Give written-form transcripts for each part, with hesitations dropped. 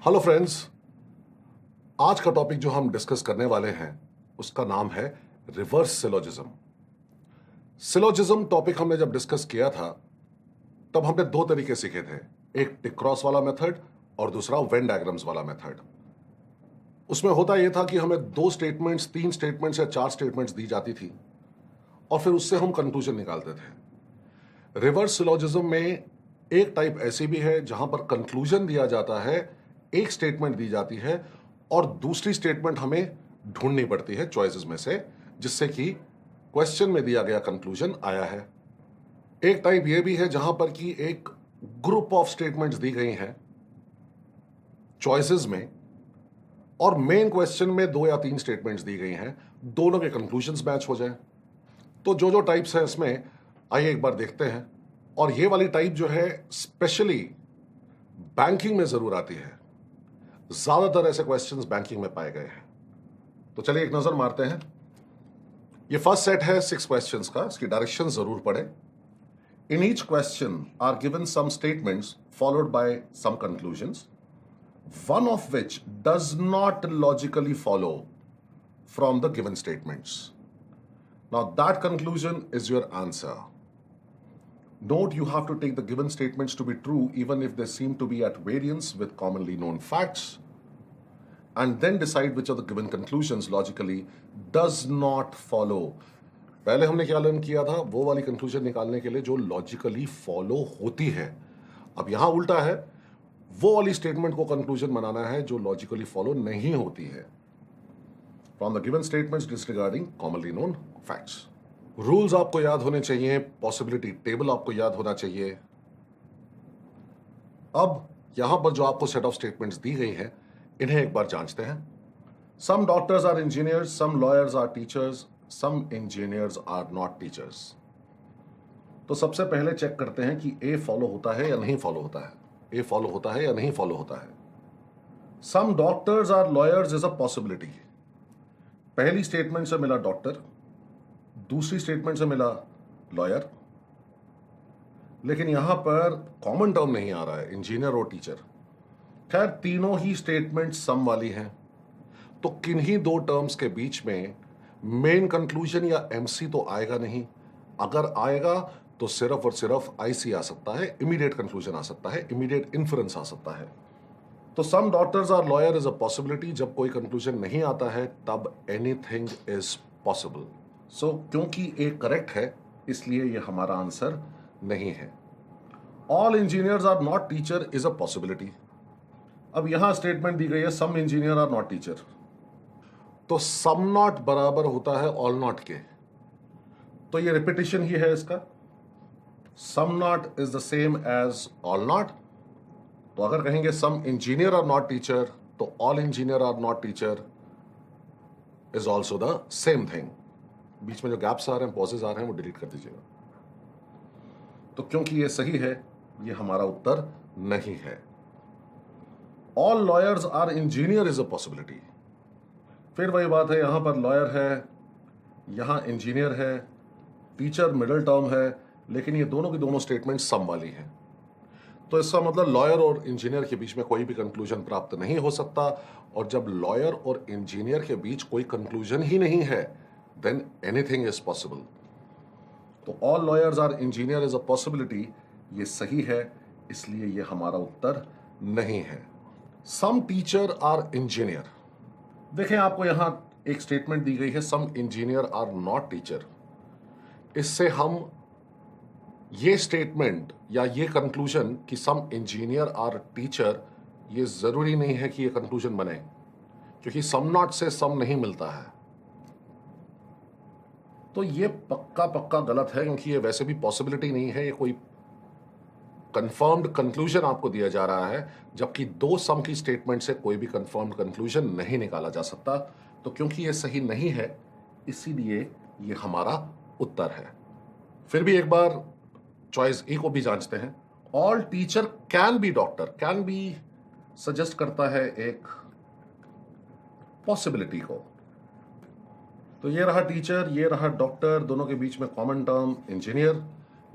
Hello friends. आज का topic जो हम डिस्कस करने वाले हैं उसका नाम है रिवर्स सिलोजिज्म। सिलोजिज्म टॉपिक हमने जब डिस्कस किया था तब हमने दो तरीके सीखे थे, एक टिक क्रॉस वाला मेथड और दूसरा वेन डायग्राम्स वाला मेथड। उसमें होता यह था कि हमें दो स्टेटमेंट्स, तीन स्टेटमेंट्स या चार स्टेटमेंट्स दी जाती थी और फिर उससे हम कंक्लूजन निकालते थे। रिवर्स सिलोजिज्म में एक टाइप ऐसी भी है जहां पर कंक्लूजन दिया जाता है, एक स्टेटमेंट दी जाती है और दूसरी स्टेटमेंट हमें ढूंढनी पड़ती है चॉइसेस में से, जिससे कि क्वेश्चन में दिया गया कंक्लूजन आया है। एक टाइप यह भी है जहां पर कि एक ग्रुप ऑफ स्टेटमेंट्स दी गई हैं चॉइसेस में और मेन क्वेश्चन में दो या तीन स्टेटमेंट्स दी गई हैं, दोनों के कंक्लूजन्स मैच हो जाए। तो जो जो टाइप्स हैं इसमें आइए एक बार देखते हैं। और ये वाली टाइप जो है स्पेशली बैंकिंग में जरूर आती है, ज्यादातर ऐसे क्वेश्चंस बैंकिंग में पाए गए हैं। तो चलिए एक नजर मारते हैं। ये फर्स्ट सेट है 6 क्वेश्चंस का, इसकी डायरेक्शन जरूर पढ़ें। In each question are given some statements followed by some conclusions, one of which does not logically follow from the given statements. Now that conclusion is your answer. Note, you have to take the given statements to be true even if they seem to be at variance with commonly known facts, and then decide which of the given conclusions logically does not follow. पहले हमने क्या learn किया था, वो वाली conclusion निकालने के लिए जो लॉजिकली फॉलो होती है। अब यहां उल्टा है, वो वाली स्टेटमेंट को कंक्लूजन बनाना है जो लॉजिकली फॉलो नहीं होती है। From the given statements disregarding commonly known facts. Rules आपको याद होने चाहिए, पॉसिबिलिटी टेबल आपको याद होना चाहिए। अब यहां पर जो आपको सेट ऑफ स्टेटमेंट्स दी गई हैं, इन्हें एक बार जांचते हैं। Some doctors are engineers, some lawyers are teachers, some engineers are not teachers. तो सबसे पहले चेक करते हैं कि ए फॉलो होता है या नहीं फॉलो होता है। ए फॉलो होता है या नहीं फॉलो होता है। Some doctors are lawyers is a possibility. पहली स्टेटमेंट से मिला डॉक्टर, दूसरी स्टेटमेंट से मिला लॉयर, लेकिन यहां पर कॉमन टर्म नहीं आ रहा है, इंजीनियर और टीचर। खैर तीनों ही स्टेटमेंट सम वाली हैं, तो किन्हीं दो टर्म्स के बीच में मेन कंक्लूजन या एमसी तो आएगा नहीं। अगर आएगा तो सिर्फ और सिर्फ आईसी आ सकता है, इमीडिएट कंक्लूजन आ सकता है, इमीडिएट इन्फरेंस आ सकता है। तो some doctors are lawyer is a possibility. जब कोई कंक्लूजन नहीं आता है तब एनीथिंग इज पॉसिबल। सो क्योंकि ए करेक्ट है इसलिए ये हमारा आंसर नहीं है। All engineers are not teacher is a possibility. अब यहां स्टेटमेंट दी गई है some engineer are not teacher, तो सम नॉट बराबर होता है ऑल नॉट के, तो ये रिपीटिशन ही है इसका। Some not is the same as all not. तो अगर कहेंगे some engineer are not teacher, तो all engineer are not teacher is also the same thing. बीच में जो गैप्स आ रहे हैं, पॉजेज आ रहे हैं, वो डिलीट कर दीजिएगा। तो क्योंकि ये सही है, ये हमारा उत्तर नहीं है। All lawyers are engineer is a possibility. फिर वही बात है, यहां पर लॉयर है, यहां इंजीनियर है, टीचर मिडिल टर्म है, लेकिन ये दोनों की दोनों स्टेटमेंट सम वाली हैं। तो इसका मतलब लॉयर और इंजीनियर के बीच में कोई भी कंक्लूजन प्राप्त नहीं हो सकता, और जब लॉयर और इंजीनियर के बीच कोई कंक्लूजन ही नहीं है, then anything is possible. तो all lawyers are engineer is a possibility, ये सही है, इसलिए ये हमारा उत्तर नहीं है। Some teacher are engineer। देखें, आपको यहां एक स्टेटमेंट दी गई है some engineer are not teacher। इससे हम ये स्टेटमेंट या ये कंक्लूजन कि some engineer are teacher, ये जरूरी नहीं है कि ये कंक्लूजन बने, क्योंकि some not से some नहीं मिलता है। तो ये पक्का पक्का गलत है, क्योंकि ये वैसे भी पॉसिबिलिटी नहीं है, ये कोई कंफर्म्ड कंक्लूजन आपको दिया जा रहा है, जबकि दो सम की स्टेटमेंट से कोई भी कंफर्म्ड कंक्लूजन नहीं निकाला जा सकता। तो क्योंकि ये सही नहीं है, इसीलिए ये हमारा उत्तर है। फिर भी एक बार चॉइस ए को भी जांचते हैं। All teacher can be doctor, can be suggest करता है एक पॉसिबिलिटी को। तो ये रहा टीचर, ये रहा डॉक्टर, दोनों के बीच में कॉमन टर्म इंजीनियर,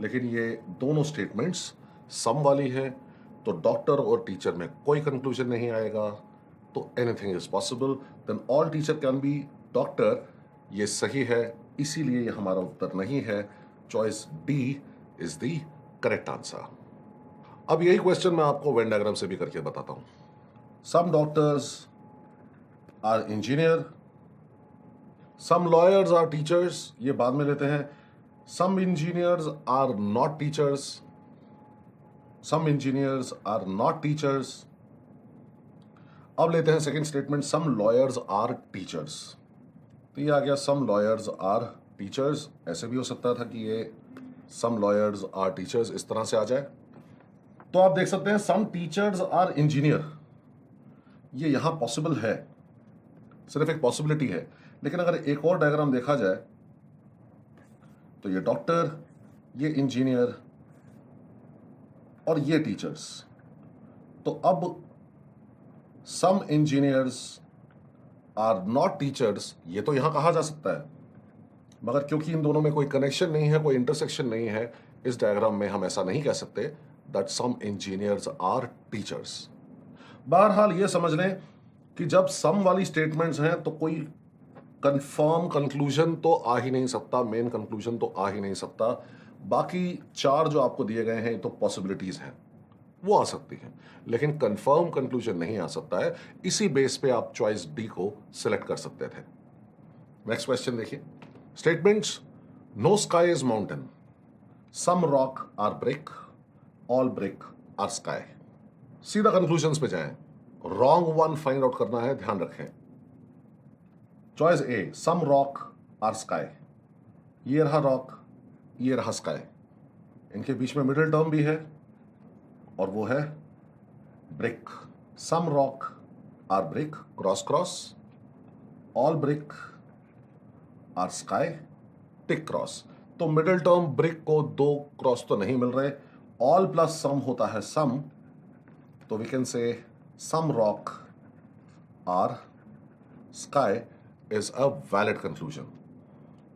लेकिन ये दोनों स्टेटमेंट्स सम वाली है। तो डॉक्टर और टीचर में कोई कंक्लूजन नहीं आएगा, तो anything is possible, then all teacher can be doctor. ये सही है, इसीलिए ये हमारा उत्तर नहीं है। Choice D is the correct answer. अब यही क्वेश्चन मैं आपको वेन डायग्राम से भी करके बताता हूं। Some doctors are engineer, some lawyers are teachers, ये बाद में लेते हैं। Some engineers are not teachers, some engineers are not teachers. अब लेते हैं second statement, some lawyers are teachers. तो ये आ गया सम लॉयर्स आर टीचर्स। ऐसे भी हो सकता था कि ये सम लॉयर्स आर टीचर्स इस तरह से आ जाए। तो आप देख सकते हैं सम टीचर्स आर इंजीनियर, ये यहां पॉसिबल है, सिर्फ एक पॉसिबिलिटी है। लेकिन अगर एक और डायग्राम देखा जाए तो ये डॉक्टर, ये इंजीनियर और ये टीचर्स। तो अब सम इंजीनियर्स आर नॉट टीचर्स, ये तो यहां कहा जा सकता है, मगर क्योंकि इन दोनों में कोई कनेक्शन नहीं है, कोई इंटरसेक्शन नहीं है, इस डायग्राम में हम ऐसा नहीं कह सकते that some engineers are teachers. बहरहाल ये समझ लें कि जब सम वाली स्टेटमेंट्स हैं तो कोई कंफर्म कंक्लूजन तो आ ही नहीं सकता, मेन कंक्लूजन तो आ ही नहीं सकता। बाकी चार जो आपको दिए गए हैं तो पॉसिबिलिटीज हैं, वो आ सकती हैं, लेकिन कंफर्म कंक्लूजन नहीं आ सकता है। इसी बेस पे आप चॉइस डी को सिलेक्ट कर सकते थे। नेक्स्ट क्वेश्चन देखिए, statements, no sky is mountain, some rock are brick, all brick are sky. सीधा कंक्लूजन्स पे जाएं, रॉन्ग वन फाइंड आउट करना है, ध्यान रखें। Choice A, some rock are sky, ये रहा रॉक, ये रहा स्काई, इनके बीच में मिडिल टर्म भी है और वो है brick. Some rock are brick, cross cross, all brick are sky, tick cross. तो मिडिल टर्म ब्रिक को दो क्रॉस तो नहीं मिल रहे, ऑल प्लस सम होता है सम, तो we can say some rock are sky is a valid conclusion.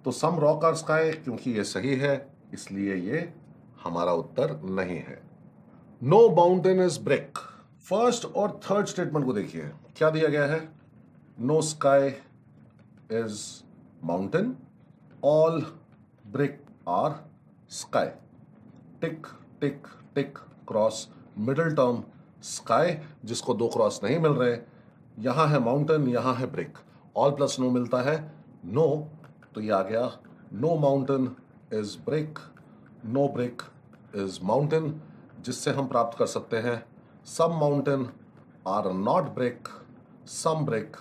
तो सम रॉक आर स्काई, क्योंकि ये सही है इसलिए ये हमारा उत्तर नहीं है। No mountain is brick, first और थर्ड स्टेटमेंट को देखिए, क्या दिया गया है, no sky is mountain, all brick are sky, tick tick tick cross, middle term sky जिसको दो क्रॉस नहीं मिल रहे, यहां है माउंटेन, यहां है ब्रिक, ऑल प्लस नो मिलता है नो, तो ये आ गया no mountain is brick, no brick is mountain, जिससे हम प्राप्त कर सकते हैं some mountain are not brick, some brick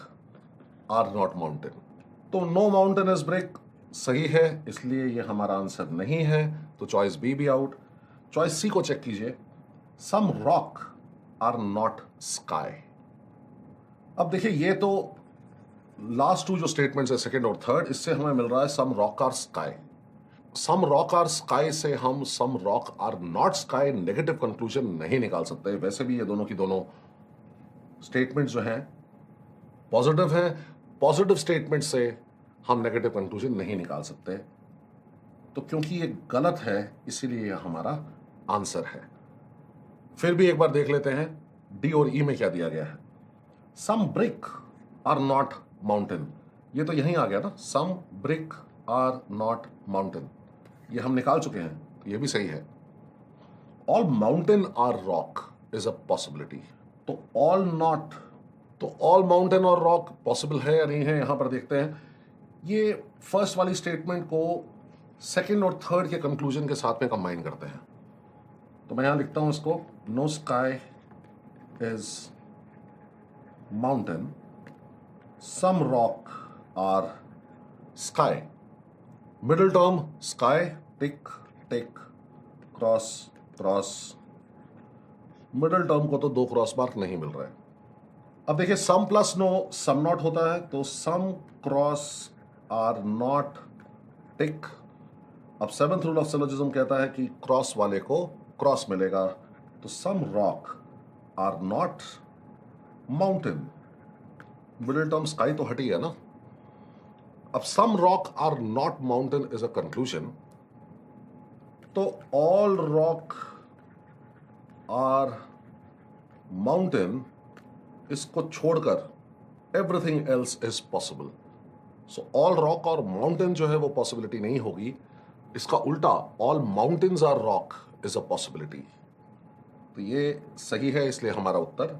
are not mountain. तो नो माउंटेन इज ब्रिक सही है, इसलिए ये हमारा आंसर नहीं है, तो चॉइस बी भी आउट। चॉइस सी को चेक कीजिए, some rock are not sky. अब देखिए ये तो लास्ट टू जो स्टेटमेंट्स है सेकंड और थर्ड, इससे हमें मिल रहा है some rock are sky. Some rock are sky से हम some rock are not sky negative conclusion नहीं निकाल सकते। वैसे भी ये दोनों की दोनों स्टेटमेंट जो हैं पॉजिटिव हैं, पॉजिटिव स्टेटमेंट से हम नेगेटिव कंक्लूजन नहीं निकाल सकते। तो क्योंकि ये गलत है इसीलिए ये हमारा आंसर है। फिर भी एक बार देख लेते हैं डी और ई में क्या दिया गया है। सम ब्रिक आर नॉट माउंटेन, ये तो यहीं आ गया ना, सम ब्रिक आर नॉट माउंटेन, ये हम निकाल चुके हैं, तो ये भी सही है। All mountain are rock is a possibility, तो ऑल नॉट, तो ऑल माउंटेन और रॉक पॉसिबल है या नहीं है, यहां पर देखते हैं। ये फर्स्ट वाली स्टेटमेंट को सेकंड और थर्ड के कंक्लूजन के साथ में कंबाइन करते हैं, तो मैं यहां लिखता हूं इसको, no sky is mountain, some rock are sky, middle term sky, tick tick cross cross, middle term को तो दो क्रॉस मार्क नहीं मिल रहा है। अब देखिए सम प्लस नो सम नॉट होता है, तो सम क्रॉस आर नॉट टिक। अब सेवंथ रूल ऑफ सिलोजिज्म कहता है कि क्रॉस वाले को क्रॉस मिलेगा, तो some rock are not mountain, middle term sky तो हटी है ना। अब some rock are not mountain is a conclusion, तो ऑल रॉक आर माउंटेन, इसको छोड़कर everything else is possible. So all rock are mountain जो है वो पॉसिबिलिटी नहीं होगी, इसका उल्टा all mountains are rock is a possibility. तो ये सही है, इसलिए हमारा उत्तर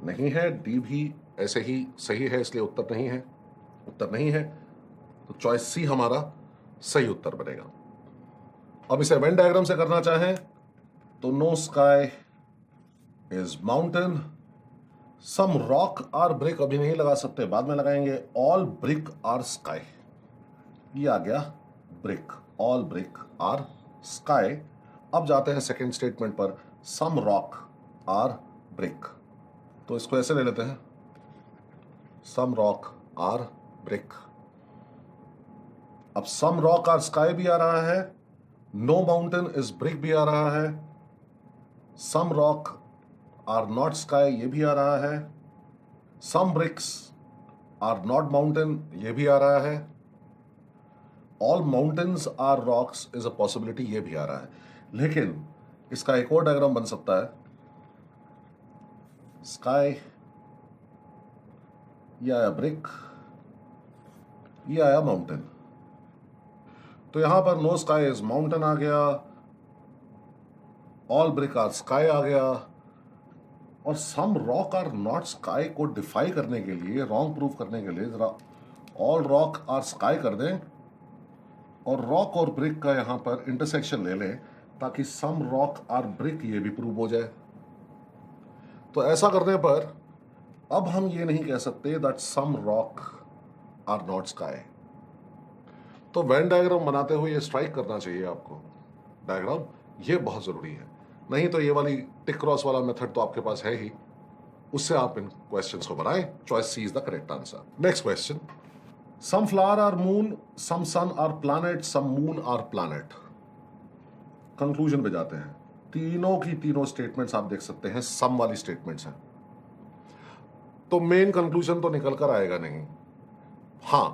नहीं है। डी भी ऐसे ही सही है, इसलिए उत्तर नहीं है। तो चॉइस सी हमारा सही उत्तर बनेगा। अब इसे वेन डायग्राम से करना चाहें तो no sky is mountain, some rock are brick, अभी नहीं लगा सकते, बाद में लगाएंगे। ऑल ब्रिक आर स्काई, ये आ गया brick, all brick are sky. अब जाते हैं सेकेंड स्टेटमेंट पर, सम रॉक आर ब्रिक। तो इसको ऐसे ले लेते हैं, सम रॉक आर ब्रिक। अब सम रॉक आर स्काई भी आ रहा है, नो माउंटेन इज ब्रिक भी आ रहा है, some rock are not sky ये भी आ रहा है, some bricks are not mountain ये भी आ रहा है, all mountains are rocks is a possibility ये भी आ रहा है। लेकिन इसका एक और डायग्राम बन सकता है, स्काई, ये आया ब्रिक, ये आया माउंटेन। तो यहां पर नो स्काई इज माउंटेन आ गया, ऑल ब्रिक आर स्काई आ गया, और सम रॉक आर नॉट स्काई को डिफाई करने के लिए, रॉन्ग प्रूफ करने के लिए जरा ऑल रॉक आर स्काई कर दें और रॉक और ब्रिक का यहां पर इंटरसेक्शन ले लें, ताकि सम रॉक आर ब्रिक ये भी प्रूव हो जाए। तो ऐसा करने पर अब हम ये नहीं कह सकते that some rock are not sky. तो वेन डायग्राम बनाते हुए ये स्ट्राइक करना चाहिए आपको, डायग्राम ये बहुत जरूरी है। नहीं तो ये वाली टिक क्रॉस वाला मेथड तो आपके पास है ही, उससे आप इन क्वेश्चंस को बनाएं। Choice C is the correct answer. Next question, some flower are moon, some sun are planet, some moon are planet. Conclusion पे जाते हैं। तीनों की तीनों स्टेटमेंट्स आप देख सकते हैं सम वाली स्टेटमेंट्स हैं, तो मेन कंक्लूजन तो निकल कर आएगा नहीं। हां,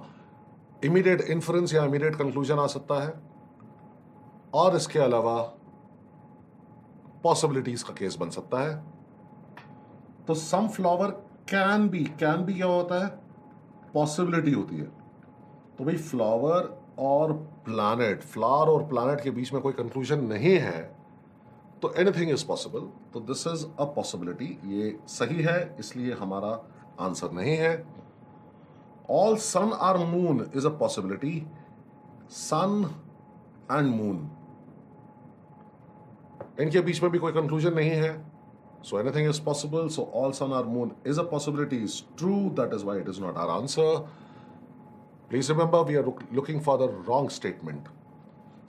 इमीडिएट इन्फरेंस या इमीडिएट कंक्लूजन आ सकता है, और इसके अलावा पॉसिबिलिटीज का केस बन सकता है। तो सम फ्लावर कैन बी क्या होता है, पॉसिबिलिटी होती है। तो भाई फ्लावर और प्लैनेट, फ्लावर और प्लैनेट के बीच में कोई कंक्लूजन नहीं है, तो एनीथिंग इज पॉसिबल। तो दिस इज अ पॉसिबिलिटी, ये सही है, इसलिए हमारा आंसर नहीं है। All sun are moon is a possibility, sun and moon, इनके बीच में भी कोई कंक्लूजन नहीं है, so anything is possible. So all sun are moon is a possibility is true, that is why it is not our answer. Please remember we are looking for the wrong statement.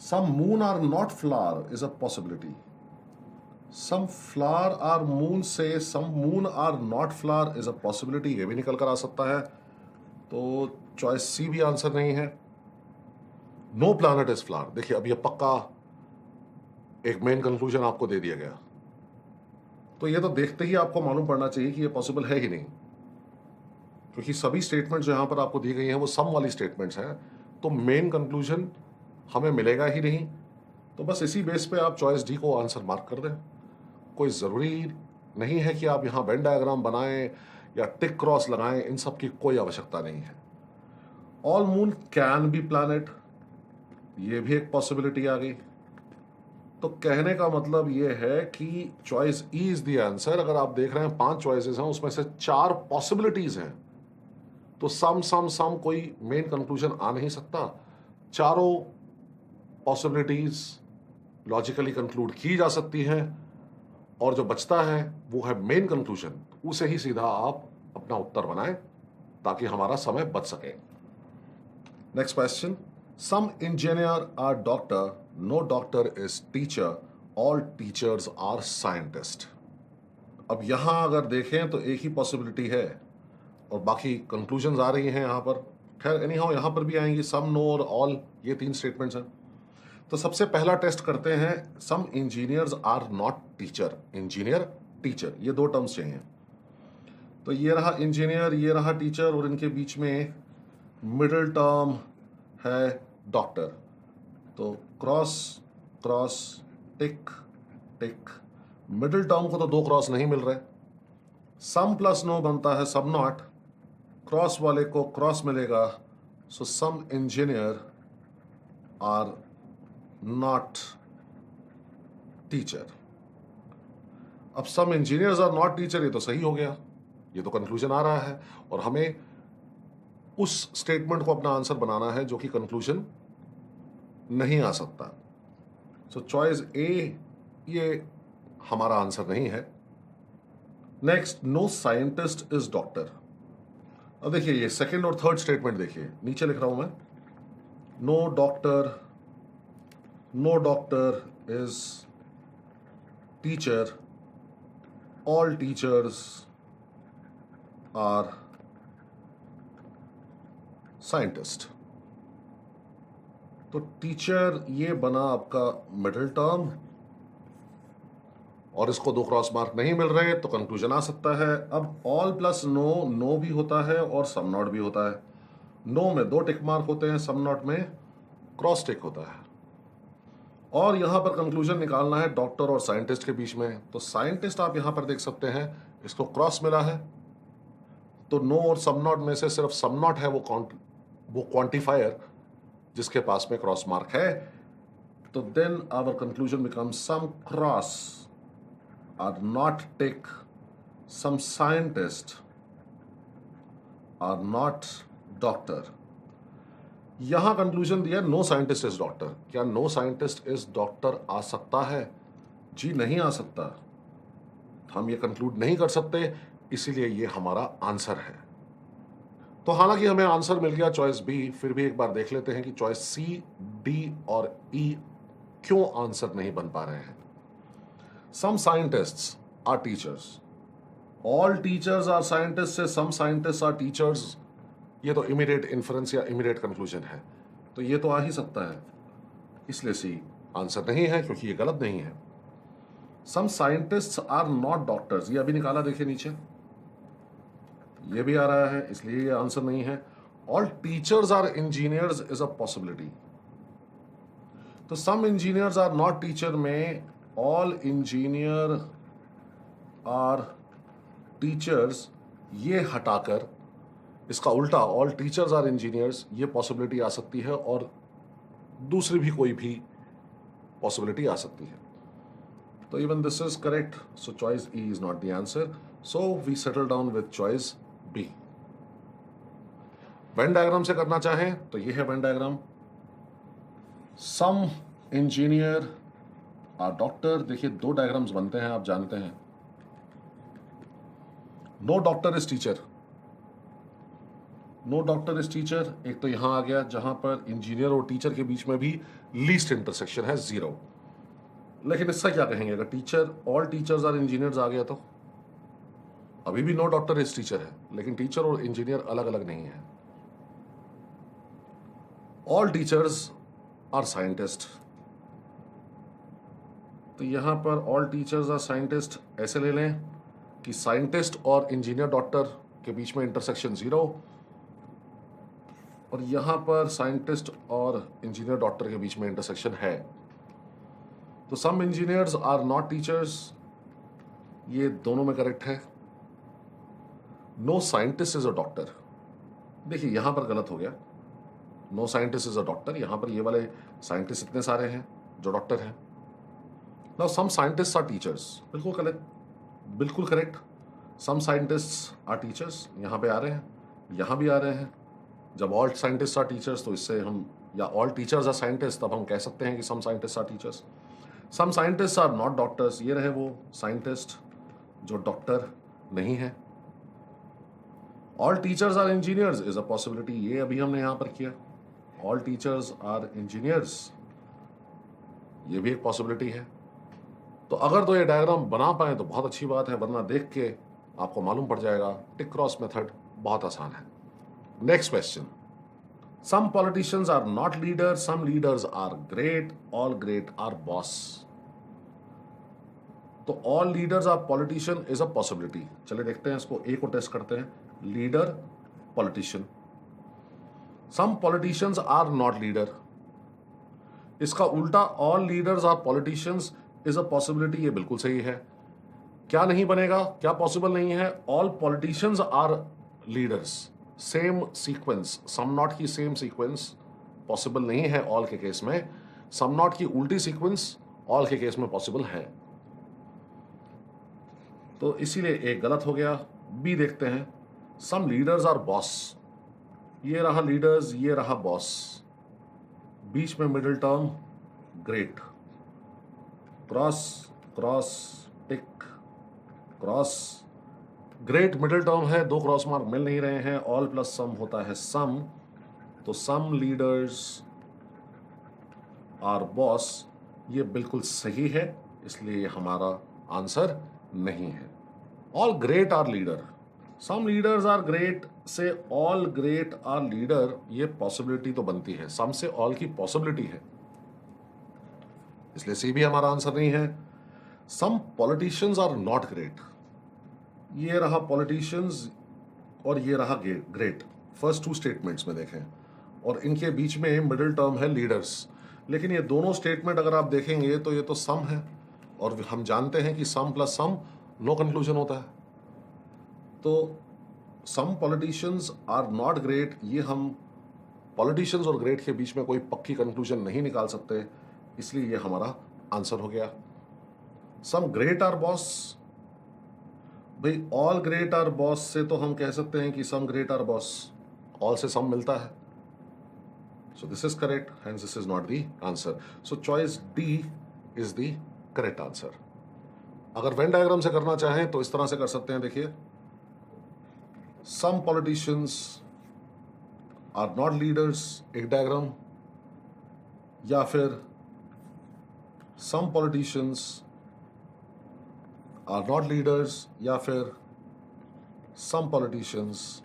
Some moon are not flower is a possibility, some flower are moon से some moon are not flower is a possibility, ये भी निकल कर आ सकता है। तो choice सी भी answer नहीं है। नो प्लैनेट इज फ्लावर, देखिए अब ये पक्का एक मेन कंक्लूजन आपको दे दिया गया, तो ये तो देखते ही आपको मालूम पड़ना चाहिए कि ये पॉसिबल है ही नहीं, क्योंकि सभी स्टेटमेंट्स जो यहां पर आपको दी गई हैं वो सम वाली स्टेटमेंट्स हैं, तो मेन कंक्लूजन हमें मिलेगा ही नहीं। तो बस इसी बेस पे आप चॉइस डी को आंसर मार्क कर दें। कोई ज़रूरी नहीं है कि आप यहाँ वेन डायग्राम बनाएं या टिक क्रॉस लगाएं, इन सब की कोई आवश्यकता नहीं है। All moon can be planet, ये भी एक पॉसिबिलिटी आ गई। तो कहने का मतलब ये है कि choice E is the answer. अगर आप देख रहे हैं 5 चॉइसेस हैं, उसमें से 4 पॉसिबिलिटीज हैं, तो सम सम सम कोई मेन कंक्लूजन आ नहीं सकता। चारों पॉसिबिलिटीज लॉजिकली कंक्लूड की जा सकती हैं, और जो बचता है वो है मेन कंक्लूजन, उसे ही सीधा आप अपना उत्तर बनाएं ताकि हमारा समय बच सके। Next question, some engineer are doctor, no doctor is teacher, all teachers are scientist. अब यहां अगर देखें तो एक ही पॉसिबिलिटी है और बाकी कंक्लूजन्स आ रही हैं यहां पर। खैर एनी हाउ यहां पर भी आएंगी, सम, नो और ऑल, ये 3 स्टेटमेंट्स हैं। तो सबसे पहला टेस्ट करते हैं, some engineers are not teacher, engineer teacher, ये 2 टर्म्स चाहिए। तो ये रहा इंजीनियर, ये रहा टीचर, और इनके बीच में मिडिल टर्म है डॉक्टर। तो क्रॉस क्रॉस टिक टिक, मिडिल टर्म को तो 2 क्रॉस नहीं मिल रहे, सम प्लस नो बनता है सब नॉट, क्रॉस वाले को क्रॉस मिलेगा, सो सम इंजीनियर आर नॉट टीचर। अब सम इंजीनियर्स आर नॉट टीचर, ये तो सही हो गया, ये तो कंक्लूजन आ रहा है, और हमें उस स्टेटमेंट को अपना आंसर बनाना है जो कि कंक्लूजन नहीं आ सकता। सो चॉइस ए ये हमारा आंसर नहीं है। Next, no scientist is doctor. अब देखिए ये सेकंड और थर्ड स्टेटमेंट देखिए, नीचे लिख रहा हूं मैं, no doctor is teacher, all teachers are scientist. तो टीचर ये बना आपका मिडिल टर्म, और इसको 2 क्रॉस मार्क नहीं मिल रहे तो कंक्लूजन आ सकता है। अब ऑल प्लस नो भी होता है और सम नॉट भी होता है। नो में 2 टिक मार्क होते हैं, सम नॉट में क्रॉस टिक होता है। और यहां पर कंक्लूजन निकालना है डॉक्टर और साइंटिस्ट के बीच में। तो साइंटिस्ट आप यहां पर देख सकते हैं, इसको क्रॉस मिला है, तो नो और सम नॉट में से सिर्फ सम नॉट है वो क्वांटिफायर जिसके पास में क्रॉस मार्क है। तो then our conclusion becomes some cross are not tick, some scientist are not doctor. यहां कंक्लूजन दिया नो साइंटिस्ट इज डॉक्टर। क्या नो साइंटिस्ट इज डॉक्टर आ सकता है? जी नहीं आ सकता, हम ये कंक्लूड नहीं कर सकते, इसीलिए ये हमारा आंसर है। तो हालांकि हमें आंसर मिल गया चॉइस बी, फिर भी एक बार देख लेते हैं कि चॉइस सी, डी और ई क्यों आंसर नहीं बन पा रहे हैं। Some scientists are teachers, all teachers are scientist से सम साइंटिस्ट आर टीचर्स, ये तो इमीडिएट इन्फरेंस या इमीडिएट कंक्लूजन है, तो ये तो आ ही सकता है, इसलिए सी आंसर नहीं है क्योंकि ये गलत नहीं है। सम साइंटिस्ट्स आर नॉट डॉक्टर्स, ये अभी निकाला देखिए नीचे, ये भी आ रहा है, इसलिए ये आंसर नहीं है। All teachers are engineers is a possibility, तो some engineers are not teacher में ऑल इंजीनियर आर टीचर्स ये हटाकर इसका उल्टा ऑल टीचर्स आर इंजीनियर्स, ये पॉसिबिलिटी आ सकती है, और दूसरी भी कोई भी पॉसिबिलिटी आ सकती है। तो even this is correct, so choice E is not the answer, so we settle down with choice B. Venn diagram से करना चाहें तो ये है Venn diagram. Some engineer are doctor, देखिए 2 डायग्राम्स बनते हैं, आप जानते हैं। No doctor is teacher, no doctor is teacher, एक तो यहां आ गया जहां पर इंजीनियर और टीचर के बीच में भी लीस्ट इंटरसेक्शन है 0। लेकिन इसका क्या कहेंगे, अगर teacher all teachers are engineers आ गया तो अभी भी नो डॉक्टर इज टीचर है, लेकिन टीचर और इंजीनियर अलग अलग नहीं है। ऑल टीचर्स आर साइंटिस्ट, तो यहां पर ऑल टीचर्स आर साइंटिस्ट ऐसे ले लें कि साइंटिस्ट और इंजीनियर डॉक्टर के बीच में इंटरसेक्शन 0, और यहां पर साइंटिस्ट और इंजीनियर डॉक्टर के बीच में इंटरसेक्शन है। तो some engineers are not teachers, ये दोनों में करेक्ट है। No scientist is a doctor, देखिए यहां पर गलत हो गया, no scientist is a doctor, यहां पर ये वाले साइंटिस्ट इतने सारे हैं जो डॉक्टर हैं। Now some scientist are teachers, बिल्कुल correct, some scientist are teachers यहां पे आ रहे हैं, यहां भी आ रहे हैं। जब ऑल साइंटिस्ट आर टीचर्स तो इससे हम, या ऑल टीचर्स आर साइंटिस्ट, तब हम कह सकते हैं कि some scientist are teachers. Some scientist are not doctors, ये रहे वो साइंटिस्ट जो डॉक्टर नहीं है। All teachers are engineers is a possibility, ये अभी हमने यहां पर किया, ऑल टीचर्स आर इंजीनियर्स, ये भी एक पॉसिबिलिटी है। तो अगर तो ये डायग्राम बना पाए तो बहुत अच्छी बात है, वरना देख के आपको मालूम पड़ जाएगा टिक क्रॉस मेथड बहुत आसान है। Next question, some politicians are not leaders, some leaders are great, all great are boss. तो all leaders are politician is a possibility, चलिए देखते हैं इसको, ए को टेस्ट करते हैं, leader politician. Some politicians are not leader, इसका उल्टा all leaders are politicians is a possibility, ये बिल्कुल सही है। क्या नहीं बनेगा, क्या पॉसिबल नहीं है? All politicians are leaders, same sequence, some not की सेम सीक्वेंस पॉसिबल नहीं है ऑल के केस में, सम नॉट की उल्टी सीक्वेंस ऑल के केस में पॉसिबल है। तो इसीलिए एक गलत हो गया। बी देखते हैं, सम लीडर्स आर बॉस, ये रहा लीडर्स, ये रहा बॉस, बीच में middle term great, cross cross tick cross, great middle term है, दो क्रॉस मार्क मिल नहीं रहे हैं, ऑल प्लस सम होता है सम, तो सम लीडर्स आर बॉस, ये बिल्कुल सही है, इसलिए ये हमारा आंसर नहीं है। All great are leader, some leaders are great से ऑल ग्रेट आर लीडर, ये पॉसिबिलिटी तो बनती है, सम से ऑल की पॉसिबिलिटी है, इसलिए सी भी हमारा आंसर नहीं है। Some politicians are not great, ये रहा पॉलिटिशियंस और ये रहा ग्रेट, फर्स्ट टू स्टेटमेंट्स में देखें, और इनके बीच में मिडिल टर्म है लीडर्स, लेकिन ये दोनों स्टेटमेंट अगर आप देखेंगे तो ये तो सम है, और हम जानते हैं कि some plus some no conclusion होता है, तो some politicians are not great, ये हम पॉलिटिशियंस और ग्रेट के बीच में कोई पक्की कंक्लूजन नहीं निकाल सकते, इसलिए ये हमारा आंसर हो गया। सम ग्रेट आर बॉस, भाई ऑल ग्रेट आर बॉस से तो हम कह सकते हैं कि some great are boss, all से सम मिलता है, so this is correct, hence this is not the answer, so choice D is the correct answer. अगर वेन डायग्राम से करना चाहें तो इस तरह से कर सकते हैं, देखिए, some politicians are not leaders, एक डायग्राम, या फिर some politicians are not leaders, या फिर some politicians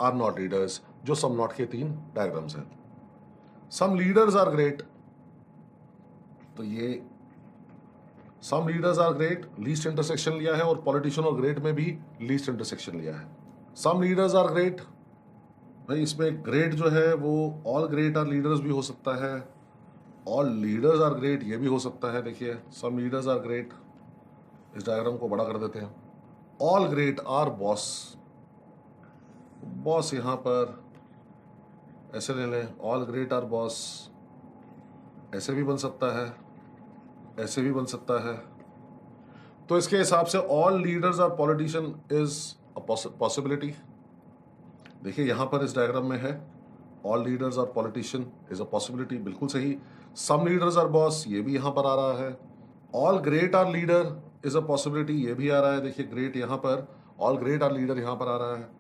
are not leaders, जो सम नॉट के तीन डायग्राम्स हैं। सम लीडर्स आर ग्रेट, तो ये some leaders are great least intersection लिया है, और पॉलिटिशियन और ग्रेट में भी लीस्ट इंटरसेक्शन लिया है। सम लीडर्स आर ग्रेट, भाई इसमें ग्रेट जो है वो ऑल ग्रेट आर लीडर्स भी हो सकता है, ऑल लीडर्स आर ग्रेट ये भी हो सकता है, देखिए सम लीडर्स आर ग्रेट, इस डायग्राम को बड़ा कर देते हैं। All great are boss, boss यहां पर ऐसे ले लें, ऑल ग्रेट आर बॉस, ऐसे भी बन सकता है, ऐसे भी बन सकता है, तो इसके हिसाब से all leaders are politician is a possibility. देखिए यहां पर इस डायग्राम में है all leaders are politician is a possibility, बिल्कुल सही। सम लीडर्स आर बॉस, ये भी यहां पर आ रहा है। All great are leader is a possibility, ये भी आ रहा है, देखिए ग्रेट यहां पर, ऑल ग्रेट आर लीडर यहां पर आ रहा है।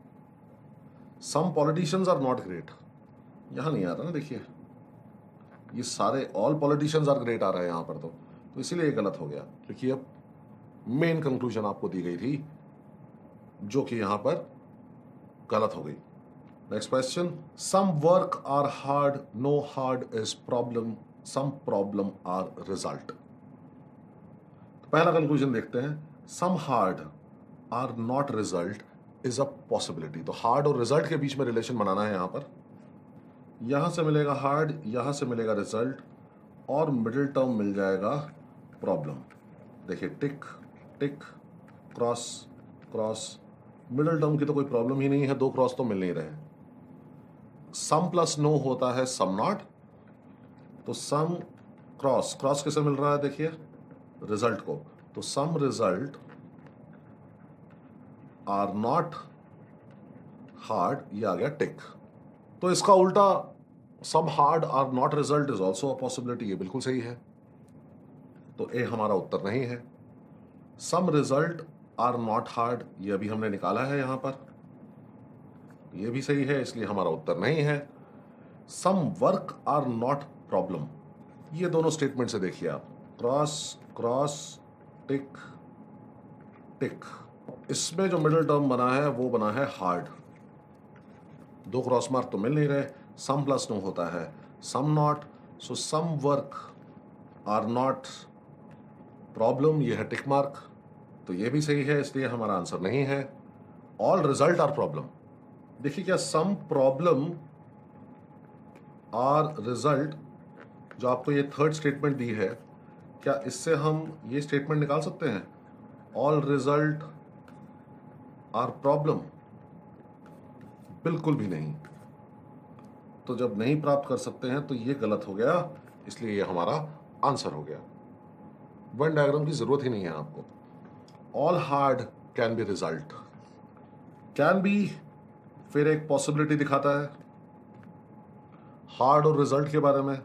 Some politicians are not great, यहां नहीं आ रहा ना, देखिए ये सारे ऑल पॉलिटिशियंस आर ग्रेट आ रहा है यहां पर, तो इसीलिए ये गलत हो गया, क्योंकि अब मेन कंक्लूजन आपको दी गई थी जो कि यहां पर गलत हो गई। Next question, some work are hard, no hard is problem, some problem are result. पहला कंक्लूजन देखते हैं, some hard are not result is a possibility, तो हार्ड और रिजल्ट के बीच में रिलेशन बनाना है यहां पर, यहां से मिलेगा हार्ड, यहां से मिलेगा रिजल्ट, और मिडिल टर्म मिल जाएगा प्रॉब्लम। देखिए टिक tick cross cross, middle term की तो कोई प्रॉब्लम ही नहीं है, दो क्रॉस तो मिल नहीं रहे। सम प्लस नो होता है सम नॉट, तो सम क्रॉस क्रॉस किसे मिल रहा है, देखिए रिजल्ट को, तो some result are not hard, ये आ गया टिक। तो इसका उल्टा, some hard are not result is also a possibility, ये बिल्कुल सही है, तो ए हमारा उत्तर नहीं है। Some result are not hard, ये अभी हमने निकाला है यहां पर, ये भी सही है, इसलिए हमारा उत्तर नहीं है। Some work are not problem, ये दोनों स्टेटमेंट से देखिए आप, क्रॉस क्रॉस टिक टिक, इसमें जो मिडिल टर्म बना है वो बना है हार्ड, दो क्रॉस मार्क तो मिल नहीं रहे, सम प्लस नो होता है some not, so some work are not problem, ये है टिक मार्क, तो ये भी सही है, इसलिए हमारा आंसर नहीं है। ऑल रिजल्ट आर प्रॉब्लम, देखिए क्या सम प्रॉब्लम आर रिजल्ट, जो आपको ये थर्ड स्टेटमेंट दी है, क्या इससे हम ये स्टेटमेंट निकाल सकते हैं? ऑल रिजल्ट आर प्रॉब्लम, बिल्कुल भी नहीं। तो जब नहीं प्राप्त कर सकते हैं तो ये गलत हो गया, इसलिए ये हमारा आंसर हो गया। वेन डायग्राम की जरूरत ही नहीं है आपको। All hard can be result, can be फिर एक पॉसिबिलिटी दिखाता है हार्ड और रिजल्ट के बारे में।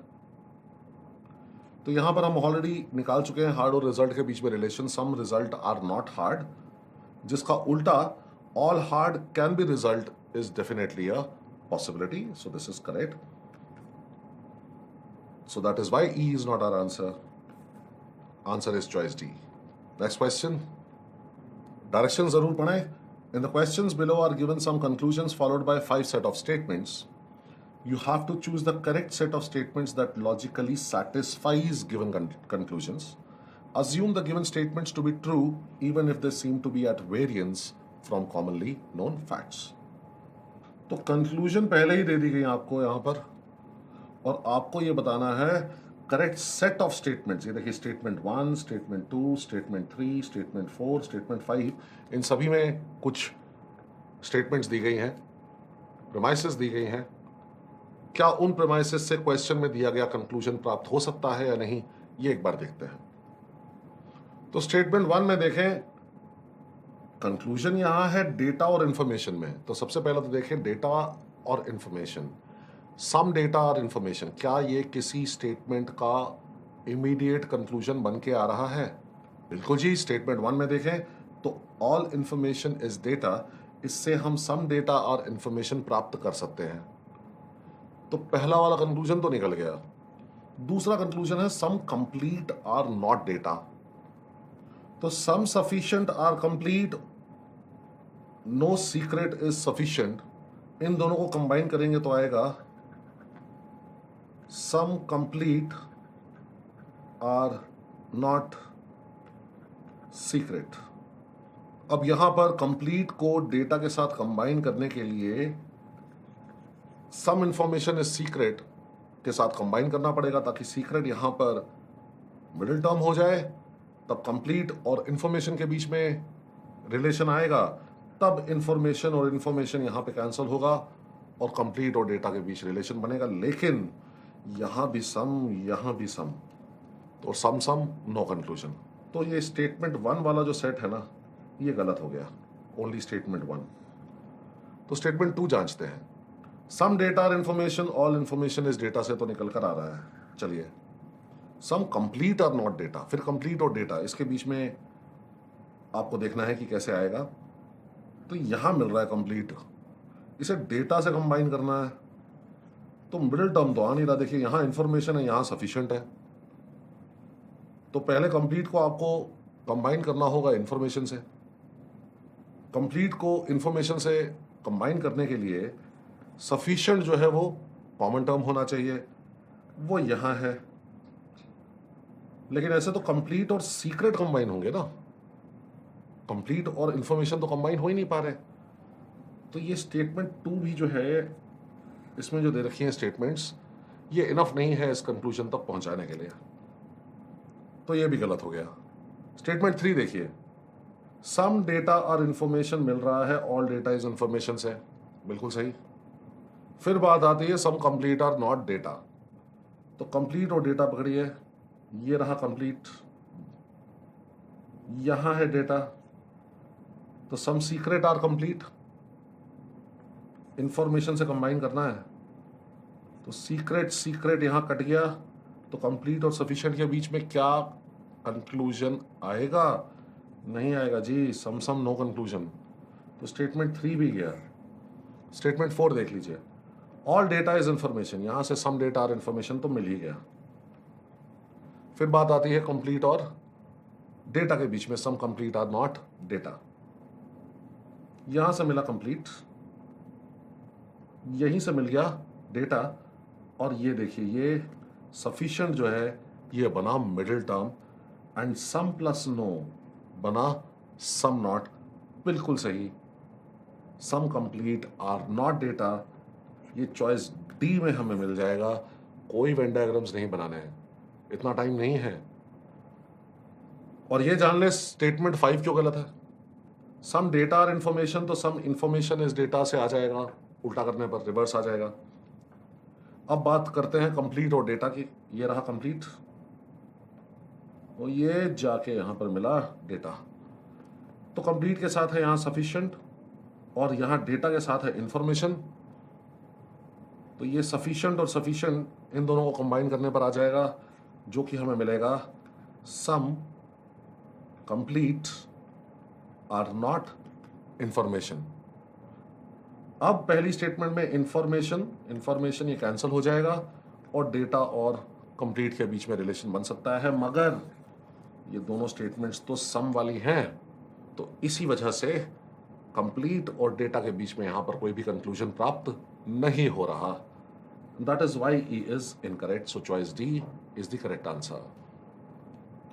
तो यहां पर हम ऑलरेडी निकाल चुके हैं हार्ड और रिजल्ट के बीच में relation, some result are not hard, जिसका उल्टा all hard can be result is definitely a possibility, so this is correct. So that is why E is not our answer. Answer is choice D. Next question. Directions जरूर पढ़ें. In the questions below are given some conclusions followed by 5 set of statements. You have to choose the correct set of statements that logically satisfies given conclusions. Assume the given statements to be true even if they seem to be at variance from commonly known facts. तो conclusion पहले ही दे दी गई आपको यहां पर, और आपको ये बताना है करेक्ट सेट ऑफ स्टेटमेंट्स। ये देखिए statement 1, statement 2, statement 3, statement 4, statement 5, इन सभी में कुछ स्टेटमेंट्स दी गई हैं, प्रेमाइसेस दी गई हैं। क्या उन प्रेमाइसेस से क्वेश्चन में दिया गया कंक्लूजन प्राप्त हो सकता है या नहीं, ये एक बार देखते हैं। तो स्टेटमेंट 1 में देखें, कंक्लूजन यहां है डेटा और इंफॉर्मेशन में। तो सबसे पहले तो देखें डेटा और इंफॉर्मेशन, सम डेटा और इंफॉर्मेशन, क्या ये किसी स्टेटमेंट का इमीडिएट कंक्लूजन बन के आ रहा है? बिल्कुल जी। स्टेटमेंट 1 में देखें तो ऑल इंफॉर्मेशन इज डेटा, इससे हम सम डेटा और इंफॉर्मेशन प्राप्त कर सकते हैं। तो पहला वाला कंक्लूजन तो निकल गया। दूसरा कंक्लूजन है some complete are not data. तो some sufficient are complete, no secret is sufficient, इन दोनों को कंबाइन करेंगे तो आएगा some complete are not secret. अब यहां पर कंप्लीट को डेटा के साथ कंबाइन करने के लिए सम इंफॉर्मेशन इज सीक्रेट के साथ कंबाइन करना पड़ेगा, ताकि सीक्रेट यहां पर मिडिल टर्म हो जाए। तब कंप्लीट और इंफॉर्मेशन के बीच में रिलेशन आएगा, तब इंफॉर्मेशन और इंफॉर्मेशन यहां पे कैंसिल होगा और कंप्लीट और डेटा के बीच रिलेशन बनेगा। लेकिन यहां भी सम, तो सम नो कंक्लूजन। तो ये स्टेटमेंट 1 वाला जो सेट है ना, ये गलत हो गया, ओनली स्टेटमेंट 1। तो स्टेटमेंट 2 जांचते हैं। सम डेटा और इंफॉर्मेशन, ऑल इंफॉर्मेशन इस डेटा से तो निकल कर आ रहा है। चलिए, सम कंप्लीट और नॉट डेटा, फिर कंप्लीट और डेटा, इसके बीच में आपको देखना है कि कैसे आएगा। तो यहां मिल रहा है कंप्लीट, इसे डेटा से कंबाइन करना है, तो मिडिल टर्म तो आ नहीं रहा। देखिए यहां इंफॉर्मेशन है, यहां सफिशिएंट है। तो पहले कंप्लीट को आपको कंबाइन करना होगा इंफॉर्मेशन से। कंप्लीट को इंफॉर्मेशन से कंबाइन करने के लिए सफिशिएंट जो है वो कॉमन टर्म होना चाहिए, वो यहां है। लेकिन ऐसे तो कंप्लीट और सीक्रेट कंबाइन होंगे ना, कंप्लीट और इंफॉर्मेशन तो कंबाइन हो ही नहीं पा रहे। तो ये स्टेटमेंट 2 भी जो है, इसमें जो दे रखी हैं स्टेटमेंट्स, ये इनफ नहीं है इस कंक्लूजन तक पहुंचाने के लिए, तो ये भी गलत हो गया। स्टेटमेंट 3 देखिए, सम डेटा और इंफॉर्मेशन मिल रहा है, ऑल डेटा इज इंफॉर्मेशन से, बिल्कुल सही। फिर बात आती है some complete are not data. तो कंप्लीट और डेटा पकड़िए, ये रहा कंप्लीट, यहां है डेटा। तो some secret are complete, information से कंबाइन करना है, तो सीक्रेट यहां कट गया। तो कंप्लीट और सफिशिएंट के बीच में क्या कंक्लूजन आएगा? नहीं आएगा जी, सम नो कंक्लूजन। तो स्टेटमेंट 3 भी गया। स्टेटमेंट 4 देख लीजिए, ऑल डेटा इज इंफॉर्मेशन, यहां से सम डेटा और इंफॉर्मेशन तो मिल ही गया। फिर बात आती है कंप्लीट और डेटा के बीच में, सम कंप्लीट आर नॉट डेटा। यहां से मिला कंप्लीट, यहीं से मिल गया डेटा, और ये देखिए ये सफिशिएंट जो है ये बना middle term, and some plus no बना सम नॉट, बिल्कुल सही। Some complete are not data, ये चॉइस डी में हमें मिल जाएगा। कोई वेन डायग्राम्स नहीं बनाने हैं, इतना टाइम नहीं है। और ये जान ले स्टेटमेंट 5 क्यों गलत है। सम डेटा और इंफॉर्मेशन, तो सम इंफॉर्मेशन इस डेटा से आ जाएगा, उल्टा करने पर रिवर्स आ जाएगा। अब बात करते हैं कंप्लीट और डेटा की। ये रहा कंप्लीट और ये जाके यहां पर मिला डेटा। तो कंप्लीट के साथ है यहां सफिशिएंट और यहां डेटा के साथ है इंफॉर्मेशन। तो ये सफिशिएंट और सफिशिएंट इन दोनों को कंबाइन करने पर आ जाएगा, जो कि हमें मिलेगा सम कंप्लीट आर नॉट इंफॉर्मेशन। अब पहली स्टेटमेंट में इंफॉर्मेशन ये कैंसिल हो जाएगा और डेटा और कंप्लीट के बीच में रिलेशन बन सकता है, मगर ये दोनों स्टेटमेंट्स तो सम वाली हैं, तो इसी वजह से कंप्लीट और डेटा के बीच में यहां पर कोई भी कंक्लूजन प्राप्त नहीं हो रहा। That is why E is incorrect, so choice D is the correct answer.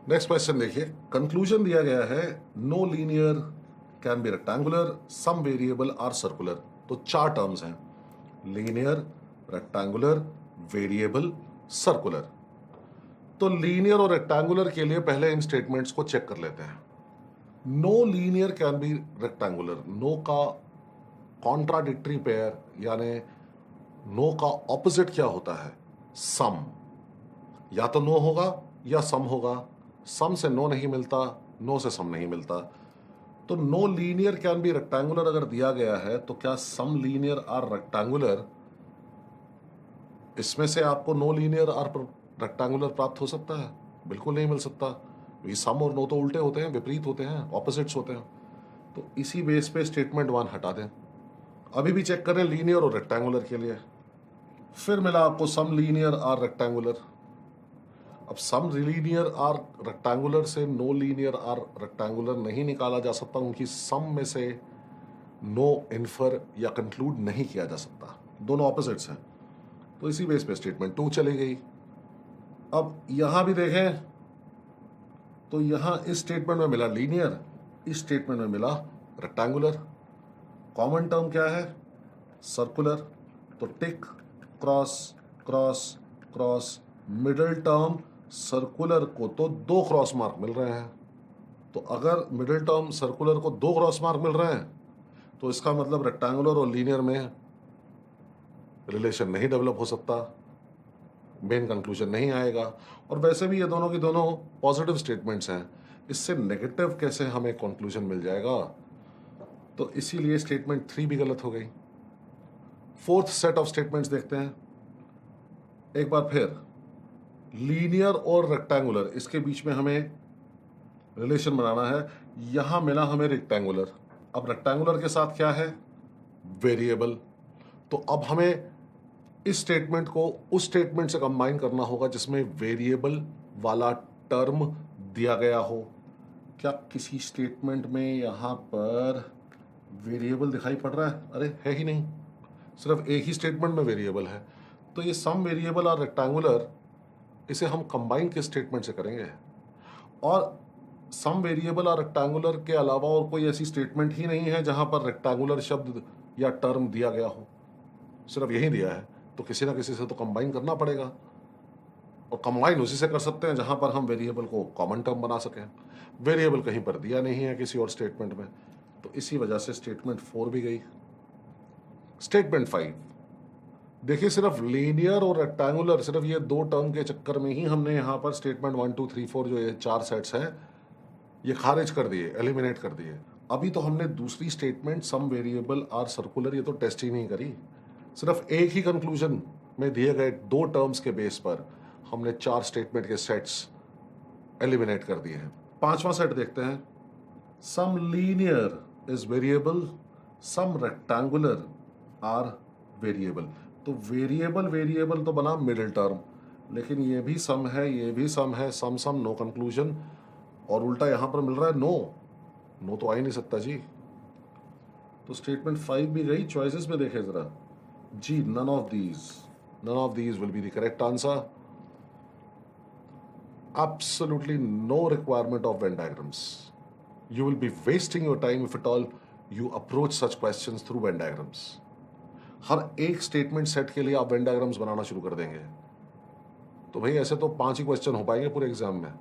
Next question देखिए, कंक्लूजन दिया गया है no linear can be rectangular, some variable are circular. तो 4 टर्म्स हैं, लीनियर, रेक्टेंगुलर, वेरिएबल, सर्कुलर। तो लीनियर और rectangular के लिए पहले इन स्टेटमेंट्स को चेक कर लेते हैं। No linear can be rectangular, no का कॉन्ट्राडिक्टरी पेयर यानी नो का ऑपोजिट क्या होता है, सम। या तो नो होगा या सम होगा, सम से नो नहीं मिलता, नो से सम नहीं मिलता। तो no linear can be rectangular अगर दिया गया है तो क्या सम लीनियर आर रेक्टेंगुलर, इसमें से आपको नो लीनियर आर रेक्टेंगुलर प्राप्त हो सकता है? बिल्कुल नहीं मिल सकता, क्योंकि सम और नो तो उल्टे होते हैं, विपरीत होते हैं, ऑपोजिट्स होते हैं। तो इसी बेस पे स्टेटमेंट 1 हटा दें। अभी भी चेक करें लीनियर और रेक्टेंगुलर के लिए। फिर मिला आपको सम लीनियर आर रेक्टेंगुलर। अब सम लीनियर आर रेक्टेंगुलर से नो लीनियर आर रेक्टेंगुलर नहीं निकाला जा सकता, उनकी सम में से नो इन्फर या कंक्लूड नहीं किया जा सकता, दोनों ऑपोजिट्स हैं। तो इसी बेस पे स्टेटमेंट 2 चली गई। अब यहां भी देखें तो यहां इस स्टेटमेंट में मिला लीनियर, इस स्टेटमेंट में मिला रेक्टेंगुलर। कॉमन टर्म क्या है, सर्कुलर। तो tick cross cross cross, middle term circular को तो 2 क्रॉस मार्क मिल रहे हैं। तो अगर मिडिल टर्म सर्कुलर को 2 क्रॉस मार्क मिल रहे हैं तो इसका मतलब रेक्टेंगुलर और लीनियर में रिलेशन नहीं डेवलप हो सकता, मेन कंक्लूजन नहीं आएगा। और वैसे भी ये दोनों की दोनों पॉजिटिव स्टेटमेंट्स हैं, इससे नेगेटिव कैसे हमें कंक्लूजन मिल जाएगा? तो इसीलिए स्टेटमेंट 3 भी गलत हो गई। 4th सेट ऑफ स्टेटमेंट्स देखते हैं एक बार फिर। लीनियर और रेक्टेंगुलर, इसके बीच में हमें रिलेशन बनाना है। यहां मिला हमें रेक्टेंगुलर, अब रेक्टेंगुलर के साथ क्या है, वेरिएबल। तो अब हमें इस स्टेटमेंट को उस स्टेटमेंट से कंबाइन करना होगा जिसमें वेरिएबल वाला टर्म दिया गया हो। क्या किसी स्टेटमेंट में यहां पर वेरिएबल दिखाई पड़ रहा है? अरे है ही नहीं, सिर्फ एक ही स्टेटमेंट में वेरिएबल है। तो ये सम वेरिएबल और रेक्टेंगुलर, इसे हम कंबाइन किस स्टेटमेंट से करेंगे? और सम वेरिएबल और रेक्टेंगुलर के अलावा और कोई ऐसी स्टेटमेंट ही नहीं है जहां पर रेक्टेंगुलर शब्द या टर्म दिया गया हो, सिर्फ यही दिया है। तो किसी ना किसी से तो कंबाइन करना पड़ेगा, और कंबाइन उसी से कर सकते हैं जहां पर हम वेरिएबल को कॉमन टर्म बना सकें। वेरिएबल कहीं पर दिया नहीं है किसी और स्टेटमेंट में, तो इसी वजह से स्टेटमेंट 4 भी गई। स्टेटमेंट 5 देखिए, सिर्फ लीनियर और रेक्टेंगुलर, सिर्फ ये 2 टर्म के चक्कर में ही हमने यहाँ पर स्टेटमेंट 1 2 3 4 जो ये 4 सेट्स हैं ये खारिज कर दिए, एलिमिनेट कर दिए। अभी तो हमने दूसरी statement some variable are circular ये तो टेस्ट ही नहीं करी। सिर्फ एक ही कंक्लूजन में दिए गए 2 टर्म्स के बेस पर हमने 4 स्टेटमेंट के सेट्स एलिमिनेट कर दिए हैं। 5वां सेट देखते हैं। Some linear is variable, some rectangular are variable. तो वेरिएबल वेरिएबल तो बना मिडिल टर्म, लेकिन ये भी सम है, ये भी सम है, सम सम नो कंक्लूजन, और उल्टा यहां पर मिल रहा है नो। नो तो आ ही नहीं सकता जी। तो स्टेटमेंट 5 भी गई। चॉइसेस में देखें जरा जी, none of these will be the correct answer. Absolutely no requirement of Venn diagrams. You will be wasting your time if at all you approach such questions through Venn diagrams. हर एक statement set के लिए आप Venn diagrams बनाना शुरू कर देंगे तो भाई ऐसे तो 5 ही क्वेश्चन हो पाएंगे पूरे एग्जाम में।